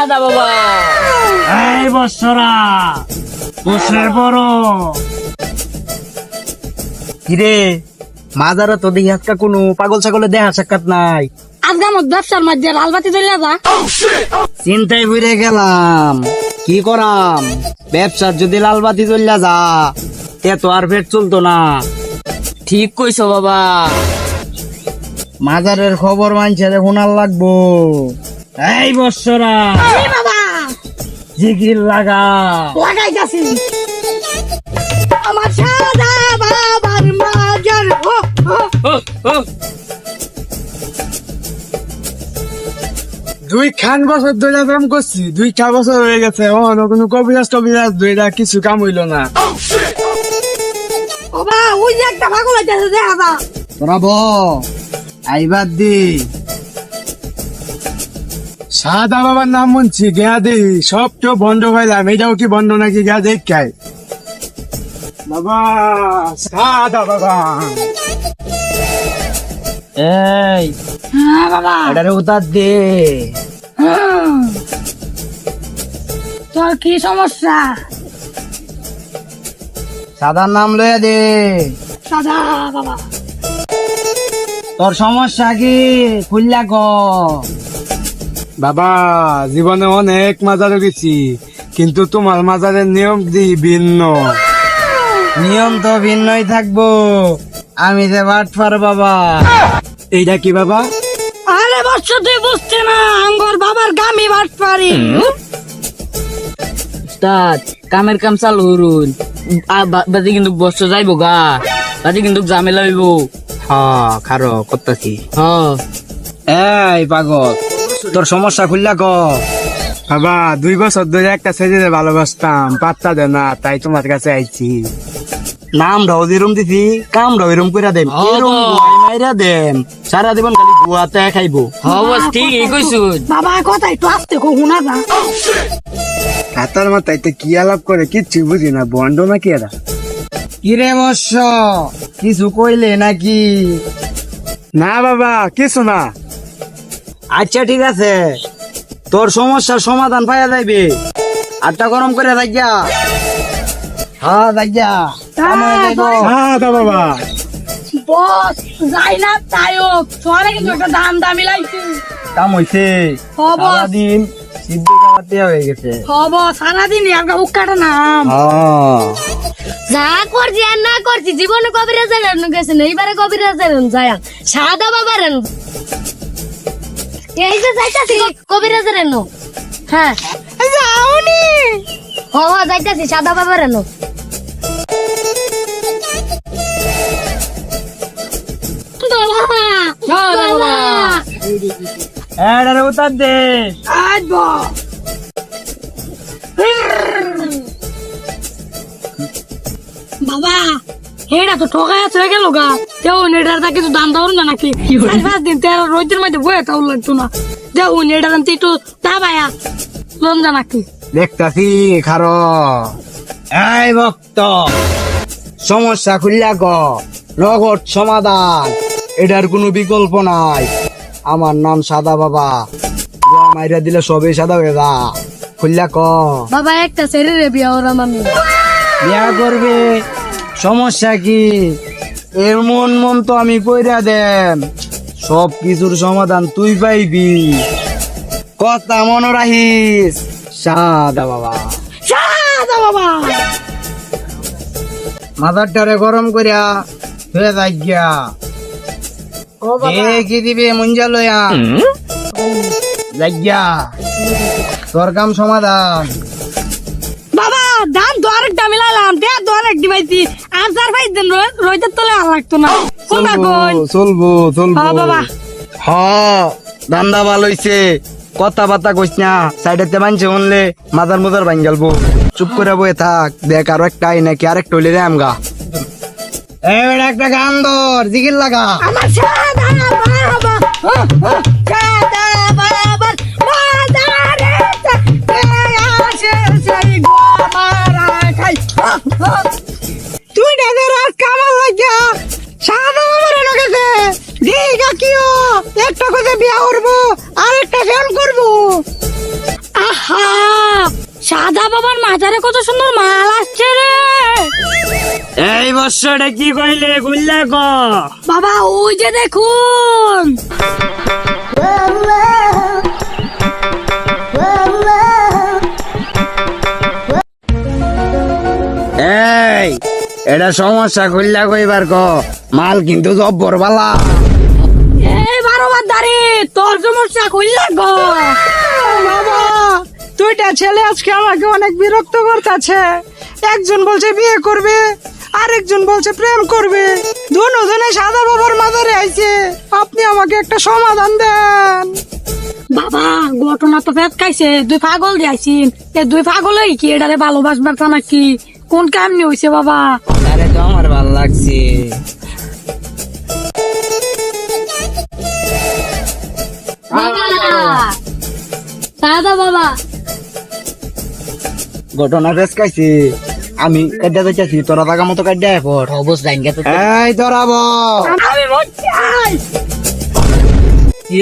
সাদা বাবা। এই বৎসরা বসে বড় কিরে মাজারা তো দেখি আজকা কোনো পাগল ছাগলে দেখা সাক্ষাৎ নাই। আজকে আমার ব্যবসার মধ্যে লালবাতি চলে যা। চিন্তায় ঘুরে গেলাম কি করাম, ব্যবসার যদি লালবাতি চলিয়া যা তে তো আর পেট চলতো না। ঠিক কইছো বাবা। মাজারের খবর মানছে শোনার লাগবো। এই বৎসরা বাবা জিগির লাগা লাগাই যাচ্ছি আমার সাদা বাবার মাজার। দুই খান বছর ধরে প্রেম করছি, 2 বছর হয়ে গেছে, কোনো কবিরাজ দুইটা কিছু কাম হইল না। বাবা ওই যে একটা পাগল হইতেছে দেখা যা। তোরা ব আইবার দি সাদা বাবার নাম শুনছি, গেয়া দেই সব তো বন্ধ পাইলাম, এটাও কি বন্ধ নাকি গেয়া দেখ খাই। বাবা সাদা বাবা, এই হ্যাঁ বাবা এটারে উতার দে। তোর কি সমস্যা? সাদার নাম লইয়া দে। সাদা বাবা তোর সমস্যা কি খুললা ক। বাবা জীবনে অনেক মাজারে গেছি, কিন্তু তোমার মাজারের নিয়ম দি ভিন্ন। নিয়ম তো ভিন্নই থাকবো, আমি যে বাটফার বাবা। এইটা কি বাবা? আরে বর্ষ তুই বুঝছে না, আঙ্গর বাবার গামি বাট পারি। উস্তাদ কামের কাম চালু হরুন। বাজে কিন্তু বস্ত যাইবো গা, বাজে কিন্তু ঝামেলা হইব। হ্যাঁ খারো করতাছি। হ্যাঁ এই পাগল তোর সমস্যা খুললা ক। বাবা 2 বছর ধরে একটা ছেলে ভালোবাসতাম, পাত্তা দে না, তাই তোমার কাছে আইছি। নাম রাও যেরম দিছি কাম রাও এরম কইরা দেন, এরম গুয়াই মাইরা দেন, সারা জীবন খালি গুয়াতে খাইবো। হ্যাঁ বস ঠিকই কইছুন। বাবা কথা একটু আসতে কো হুনা যা। হাতার মাথায় তো কি আলাপ করে কিচ্ছু বুঝি না, বন্ধ নাকি এরা? কিরে বর্ষ কিছু কইলে নাকি? না বাবা কিছু না। আচ্ছা ঠিক আছে, তোর সমস্যার সমাধান পাইয়া যাইবে। আটটা গরম করে রাখিয়া। হ্যাঁ রাখিয়া সাদা বাবা বস যাই না তাইও তোরে কিন্তু একটা দাম দামি লাইছি। কাম হইছে, হব সারাদিন সিদ্ধি খাওয়াতে হয়ে গেছে। হব সারাদিন একটা উক্কাটা নাম। হ্যাঁ যা করছি আর না করছি জীবনে কবিরাজের গেছে না, এইবারে কবিরাজের যায় সাদা বাবার এই যে যাইতাছি কবিরাজের এনো। হ্যাঁ যাওনি হ যাইতাছি সাদা বাবার এনো। এটারে উতার দে। আসব বাবা এটা তো ঠকাই হয়ে গেল গা। দেখুন এটার তা কিছু দাম দাও না নাকি 4-5 দিন তেরো রোদের মধ্যে বয়ে তাও লাগতো না। দেখুন এটার দাম একটু দাবায়া লোন যা নাকি। দেখতাছি খারো। এই ভক্ত সমস্যা খুললা ক, নগদ সমাধান, এটার কোনো বিকল্প নাই। আমার নাম সাদা বাবা, গুয়া মাইরা দিলে সবই সাদা হয়ে যা। খুললা ক। বাবা একটা ছেড়ে রে বিয়া ওরা মামি বিয়া করবে, সমস্যা কি? এর মন মন তো আমি কইরা দেন, সব কিছুর সমাধান তুই পাইবি। কথা মনে রাখিস সাদা বাবা। সাদা বাবা মাথাটারে গরম করিয়া ধুয়ে যাইয়া কি দিবে মুঞ্জা লইয়া যাইয়া তোর কাম সমাধান। বাবা দাম তো আরেক দামি লাইলাম, দেখ তো আরেক দিবাইছি। আর 4-5 দিন রোদের তলে আর লাগতো না। কোনটা কোন চলবো হ্যাঁ বাবা হ ধান্দা ভালো হইছে, কথা বার্তা কইস না, সাইডেতে মানছে শুনলে মাথার মুদার ভাঙ গেলবো। চুপ করে বয়ে থাক, দেখ আরো একটা আই নাকি আরেকটা হইলে রে আমগা। এবার একটা গান ধর, জিগির লাগা। আমার সাদা বাবা সাদা বাবার মাদারে আসে সেই গো মারা খাই। তুই ডেদের রাত কামাল লাগিয়া সাদা বাবার লগেছে দিগা কিও একটা করে বিয়া করবো আর একটা ফেল করবো। আহ বাজারে কত সুন্দর মাল আসছে রে। এই বছরটা কি কইলে গুল্লা ক বাবা ওই যে দেখুন। এই এটা সমস্যা খুললা কইবার ক মাল কিন্তু জব্বর বালা। এই বারোবার দাঁড়ি তোর সমস্যা খুললা গো। বাবা দুইটা ছেলে আজকে আমাকে অনেক বিরক্ত করতেছে। একজন বলছে বিয়ে করবে, আরেকজন বলছে প্রেম করবে। দুজনে সাদা বাবার মাজারে আইছে। আপনি আমাকে একটা সমাধান দেন। বাবা ঘটনা তো ফেট খাইছে, দুই পাগল দিয়েছিন। এ দুই পাগল কি এটারে ভালোবাসবার তা নাকি কোন কামনি হইছে বাবা? আরে তো আমার ভাল লাগছে। সাদা বাবা ঘটনা বেশ খাইছি, আমি কাটতে চাইছি, তোরা টাকা মতো কাটতে পর। অবশ্য জাইঙ্গা তো এই ধরাব আমি মরছি।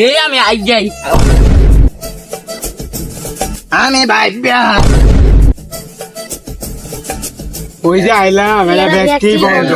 এই আমি আই যাই। আমি ভাইব্যা ওই যে আইলাম, এরা ব্যক্তি বন্ধ।